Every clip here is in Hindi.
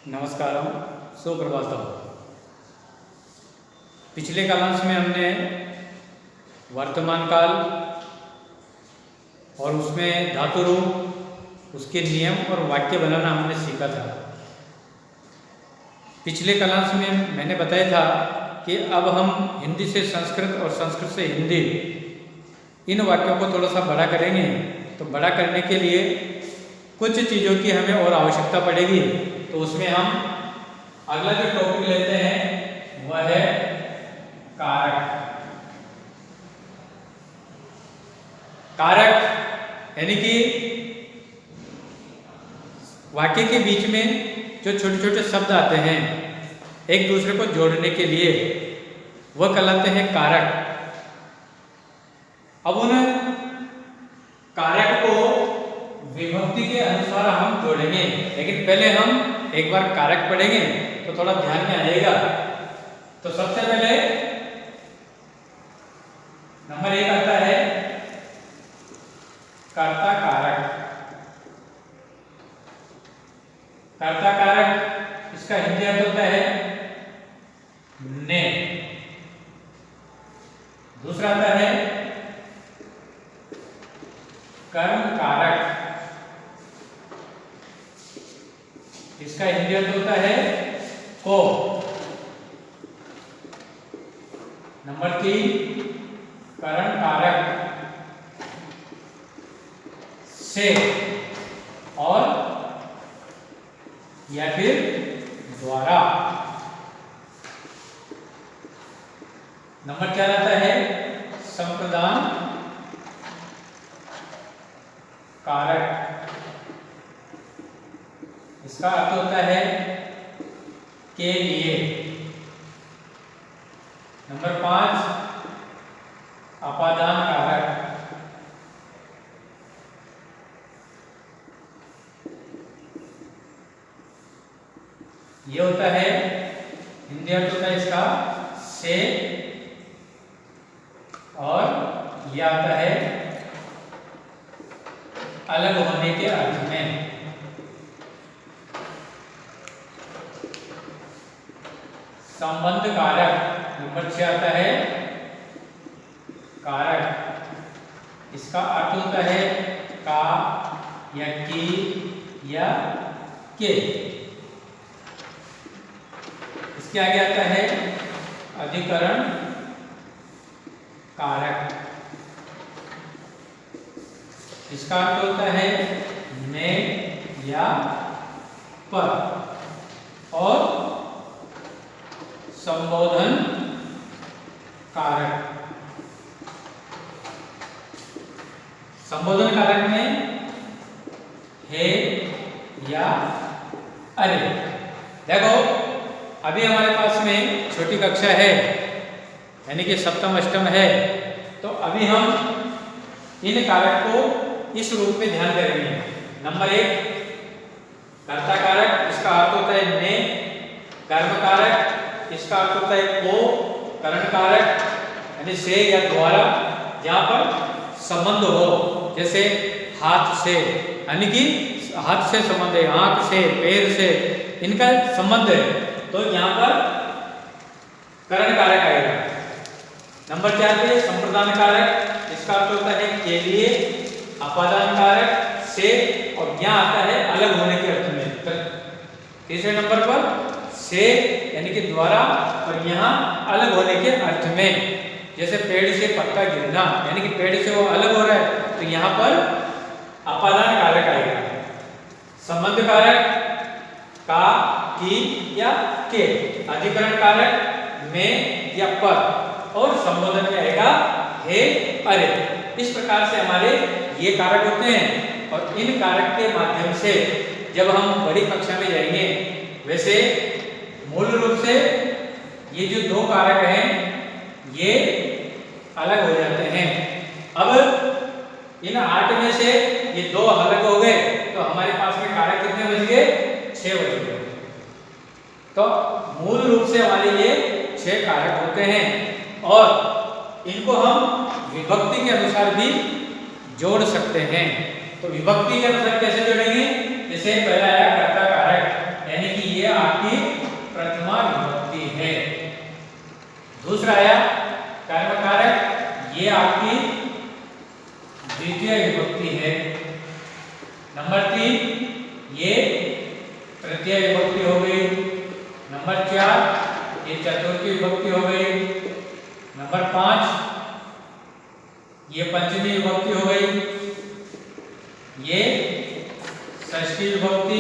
नमस्कारम, सुप्रभातम। पिछले कालांश में हमने वर्तमान काल और उसमें धातु रूप, उसके नियम और वाक्य बनाना हमने सीखा था। पिछले कालांश में मैंने बताया था कि अब हम हिंदी से संस्कृत और संस्कृत से हिंदी इन वाक्यों को थोड़ा सा बड़ा करेंगे। तो बड़ा करने के लिए कुछ चीज़ों की हमें और आवश्यकता पड़ेगी। तो उसमें हम अगला जो टॉपिक लेते हैं वह है कारक। कारक यानी कि वाक्य के बीच में जो छोटे छोटे शब्द आते हैं एक दूसरे को जोड़ने के लिए, वह कहलाते हैं कारक। अब उन कारक को विभक्ति के अनुसार हम जोड़ेंगे, लेकिन पहले हम एक बार कारक पढ़ेंगे तो थोड़ा ध्यान में आएगा। तो सबसे पहले नंबर 1 आता है कर्ता कारक। कर्ता कारक इसका हिंदी अर्थ होता है ने। दूसरा आता है कर्म कारक, इसका हिंदी अर्थ होता है को। नंबर 3 करण कारक से और या फिर द्वारा। नंबर 4 आता है संप्रदान कारक, इसका अर्थ होता है के लिए। नंबर 5 अपादान कारक, ये होता है हिंदी अर्थ होता है इसका से और यह आता है अलग होने के अर्थ में। संबंध कारक नंबर 6 आता है कारक, इसका अर्थ होता है का या की या के। इसके आगे आता है अधिकरण कारक, इसका अर्थ होता है में या पर। और संबोधन कारक, संबोधन कारक में है या अरे। देखो अभी हमारे पास में छोटी कक्षा है, यानी कि सप्तम अष्टम है। तो अभी हम इन कारक को इस रूप में ध्यान करेंगे। नंबर 1 कर्ता कारक, इसका अर्थ होता है ने। कर्म कारक, इसका अर्थ होता है को। करण कारक यानी से या द्वारा, जहां पर संबंध हो, जैसे हाथ से, यानी कि हाथ से संबंध है, आंख से, पैर से, इनका संबंध है, तो यहां पर करण कारक आएगा। नंबर 4 पे संप्रदान कारक, इसका अर्थ होता है के लिए। अपादान कारक से, और यहां आता है अलग होने के अर्थ में। तीसरे नंबर पर से यानी कि द्वारा, और यहाँ अलग होने के अर्थ में। जैसे पेड़ से पत्ता गिरना, यानी कि पेड़ से वो अलग हो रहा है, तो यहाँ पर अपादान कारक आएगा। संबंध कारक का, की या के। अधिकरण कारक में या पर, और संबोधन में आएगा हे अरे। इस प्रकार से हमारे ये कारक होते हैं। और इन कारक के माध्यम से जब हम बड़ी कक्षा में जाएंगे, वैसे मूल रूप से ये जो 2 कारक हैं ये अलग हो जाते हैं। अब इन 8 में से ये 2 अलग हो गए, तो हमारे पास में कारक कितने बच गए? 6 बच गए। तो मूल रूप से हमारे ये 6 कारक होते हैं, और इनको हम विभक्ति के अनुसार भी जोड़ सकते हैं। तो विभक्ति के अनुसार कैसे जोड़ेंगे? जैसे पहला आया कर्ता कारक, यानी कि ये नंबर 3 ये तृतीय विभक्ति हो गई। नंबर 4 ये चतुर्थी विभक्ति हो गई। नंबर 5 ये पंचमी विभक्ति हो गई। ये षष्ठी विभक्ति,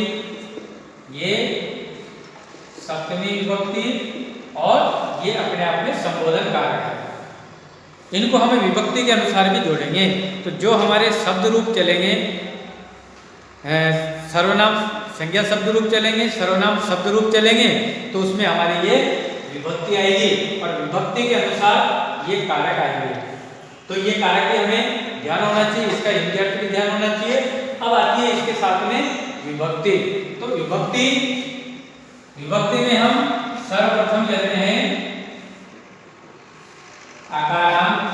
ये सप्तमी विभक्ति और ये अपने आप में संबोधन कारक है। इनको हमें विभक्ति के अनुसार भी जोड़ेंगे। तो जो हमारे शब्द रूप चलेंगे, सर्वनाम संज्ञा शब्द रूप चलेंगे, सर्वनाम शब्द रूप चलेंगे, तो उसमें हमारी ये विभक्ति आएगी और विभक्ति के अनुसार ये कारक आएंगे। तो ये कारक भी हमें ध्यान होना चाहिए, इसका हिंदी अर्थ भी ध्यान होना चाहिए। अब आती है इसके साथ में विभक्ति। तो विभक्ति में हम सर्वप्रथम लेते हैं आकारांत,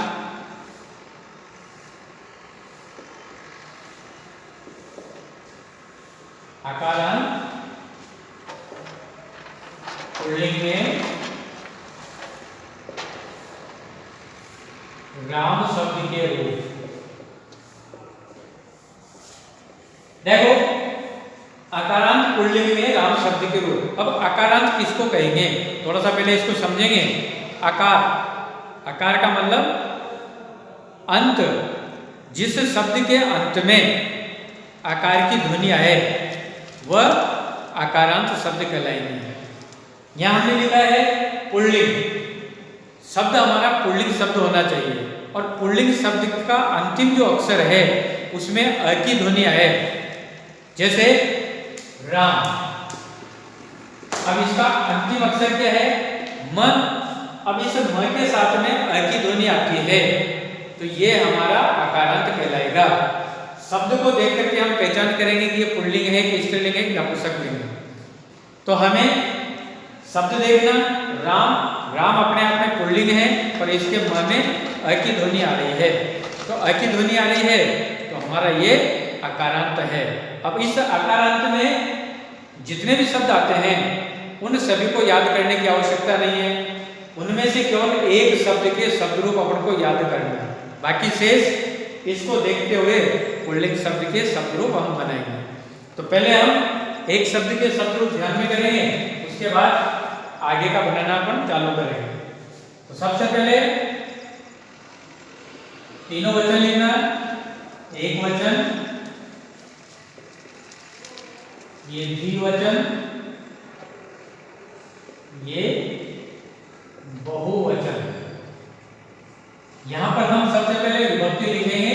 पुल्लिंग में राम शब्द के रूप। देखो आकारांत पुल्लिंग में राम शब्द के रूप। अब आकारांत किसको कहेंगे, थोड़ा सा पहले इसको समझेंगे। आकार का मतलब अंत, जिस शब्द के अंत में आकार की ध्वनि आए वह आकारांत शब्द कहलाएंगे। यहां हमने लिखा है पुल्लिंग शब्द, हमारा पुल्लिंग शब्द होना चाहिए और पुल्लिंग शब्द का अंतिम जो अक्षर है उसमें अ की ध्वनि आए, जैसे राम। अब इसका अंतिम अक्षर क्या है, म। अब इस म के साथ में अ की ध्वनि आती है तो ये हमारा आकारांत कहलाएगा। शब्द को देख करके हम पहचान करेंगे कि ये पुल्लिंग है कि स्त्रीलिंग है कि नपुंसकलिंग है। तो हमें शब्द देखना, राम अपने आप में पुल्लिंग है और इसके म में अ की ध्वनि आ रही है। तो अ की ध्वनि आ रही है तो हमारा ये आकारांत है। अब इस आकारांत में जितने भी शब्द आते हैं उन सभी को याद करने की आवश्यकता नहीं है। उनमें से केवल एक शब्द के शब्द रूप अपन को याद करना है, बाकी शेष इसको देखते हुए पुल्लिंग शब्द के शब्द रूप हम बनाएंगे। तो पहले हम एक शब्द के शब्द रूप ध्यान में करेंगे, उसके बाद आगे का बनाना अपन चालू करेंगे। तो सबसे पहले तीनों वचन लिखना, एक वचन, ये द्विवचन, ये बहुवचन। यहां पर हम सबसे पहले विभक्ति लिखेंगे,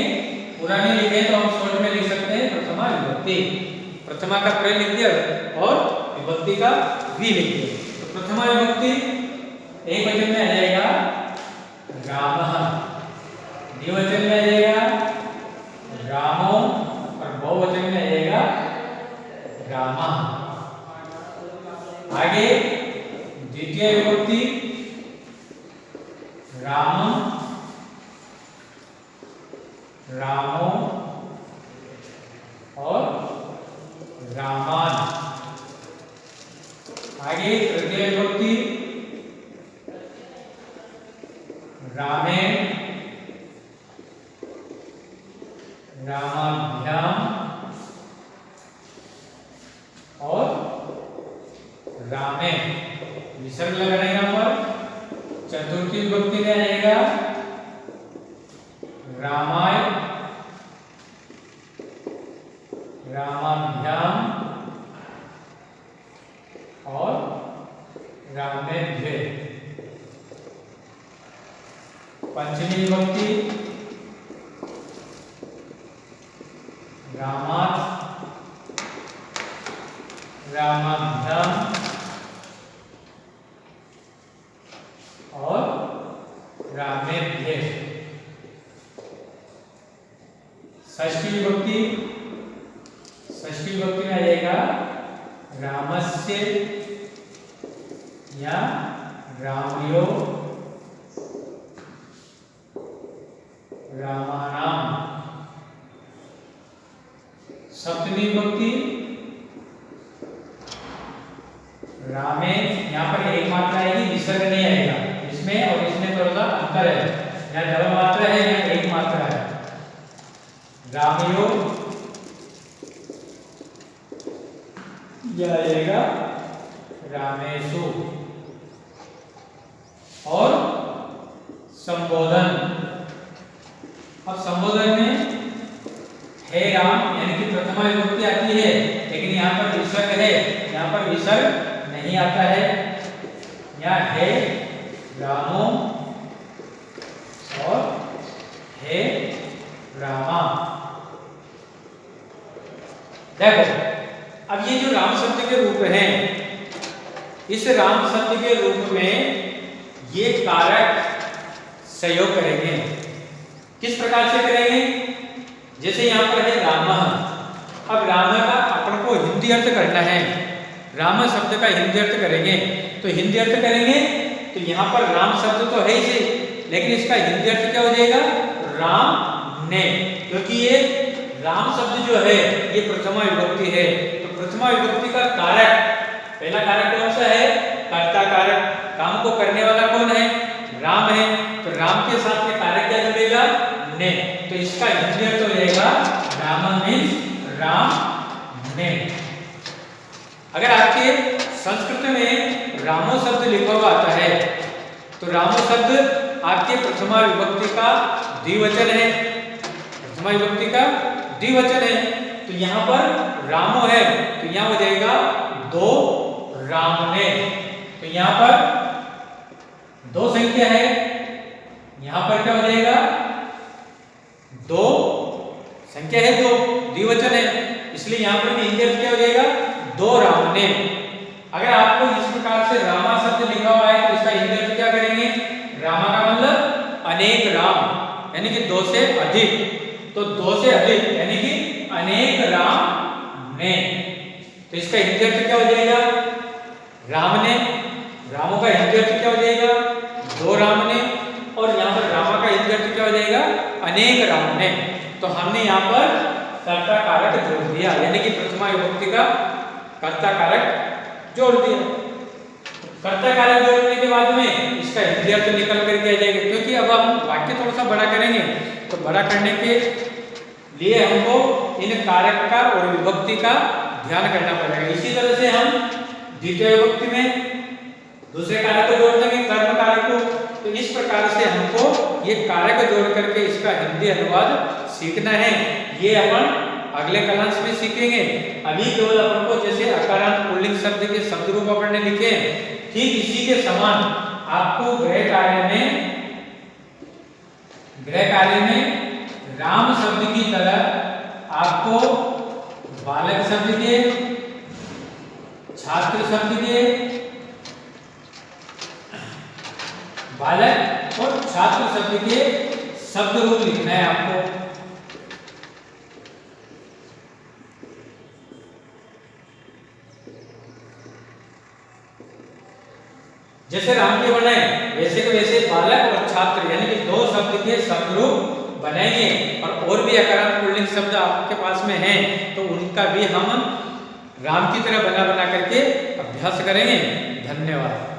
पूरा नहीं लिखे तो हम शॉर्ट में लिख सकते हैं प्रथमा विभक्ति। प्रथमा का प्रयोग लिख दिया और विभक्ति का भी लिख दिया। तो प्रथमा विभक्ति एक वचन में आ जाएगा रामः, द्विवचन में आ जाएगा रामो और बहुवचन में आ जाएगा रामः। आगे द्वितीय विभक्ति राम, रामो और रामान। आगे तृतीय विभक्ति रामेण, रामाभ्याम और रामेण। विसर्ग लगाना है यहाँ पर। चतुर्थी विभक्ति में आएगा रामाय, रामाभ्याम और रामेभ्य। पंचमी विभक्ति रामात्, रामाभ्याम और रामेभ्य। षष्ठी विभक्ति, षष्ठी विभक्ति में आ जाएगा रामस्य या रामयो, रामानाम। सप्तमी विभक्ति रामे, यहाँ पर एक मात्रा आएगी, विसर्ग नहीं आएगा इसमें और इसमें थोड़ा सा अंतर है। यहाँ डबल मात्रा है, यहाँ एक मात्रा है। रामयो यह आ जाएगा रामेषु। और संबोधन, अब संबोधन में हे राम यानी कि प्रथमा विभक्ति आती है, लेकिन यहाँ पर विसर्ग है, यहाँ पर विसर्ग नहीं आता है। यहाँ हे रामो और हे रामा। देखो अब ये जो राम शब्द के रूप हैं, इस राम शब्द के रूप में ये कारक सहयोग करेंगे। किस प्रकार से करेंगे? जैसे यहाँ पर है रामः, अब राम का अपन को हिंदी अर्थ करना है, राम शब्द का हिंदी अर्थ करेंगे। तो हिंदी अर्थ करेंगे तो यहाँ पर राम शब्द तो है ही, लेकिन इसका हिंदी अर्थ क्या हो जाएगा? राम ने, क्योंकि ये राम शब्द जो है ये प्रथमा विभक्ति है। तो प्रथमा विभक्ति का कारक, पहला कारक कौन सा है? कर्ता कारक। काम को करने वाला कौन है? राम है। तो राम के साथ में कारक क्या जुड़ेगा? ने। तो इसका हिंदी अर्थ हो जाएगा राम मीन्स राम ने। अगर आपके संस्कृत में रामो शब्द लिखा हुआ आता है तो रामो शब्द आपके प्रथमा विभक्ति का द्विवचन है, प्रथमा विभक्ति का द्विवचन है। तो यहाँ पर रामो है तो यहाँ हो जाएगा दो राम ने। तो यहाँ पर दो संख्या है, यहाँ पर क्या हो जाएगा? दो संख्या है, दो द्विवचन है, इसलिए यहाँ पर हिंदी अर्थ क्या हो जाएगा? दो राम ने। अगर आपको इस प्रकार से रामा शब्द लिखा हुआ है तो इसका हिंदी अर्थ क्या करेंगे? रामा का मतलब अनेक राम, यानी कि दो से अधिक। तो दो से अधिक यानी कि अनेक राम ने। तो इसका हिंदी अर्थ क्या हो जाएगा? राम ने। रामों का हिंदी अर्थ क्या हो जाएगा? दो राम ने। और यहाँ पर रामा का हिंदी अर्थ क्या हो जाएगा? अनेक राम ने। तो हमने यहाँ पर कर्ता कारक जोड़ दिया, यानी कि प्रथमा विभक्ति का कर्ता कारक जोड़ दिया। कर्ता कारक जोड़ने के बाद में इसका हिंदी अर्थ निकल करके आ जाएगा, क्योंकि अब हम वाक्य थोड़ा सा बड़ा करेंगे तो बड़ा करने के लिए हमको इन कारक का और विभक्ति का ध्यान करना पड़ेगा। इसी तरह से हम द्वितीय विभक्ति में दूसरे कारक को जोड़ देंगे, कर्म कारक को। तो इस प्रकार से हमको ये कारक जोड़ करके इसका हिंदी अनुवाद सीखना है। ये अपन अगले क्लास में सीखेंगे। अभी केवल अपन को जैसे अकारांत पुल्लिंग शब्द के शब्द रूप अपन ने लिखे, ठीक इसी के समान आपको गृह कार्य में राम शब्द की तरह आपको बालक शब्द के, छात्र शब्द के, बालक और छात्र शब्द के शब्द रूप लिखना है आपको। जैसे राम के बनाए वैसे के वैसे बालक और छात्र यानी कि दो शब्द के शब्द रूप बनाएंगे। और भी अकारांत पुल्लिंग शब्द आपके पास में हैं तो उनका भी हम राम की तरह बना करके अभ्यास करेंगे। धन्यवाद।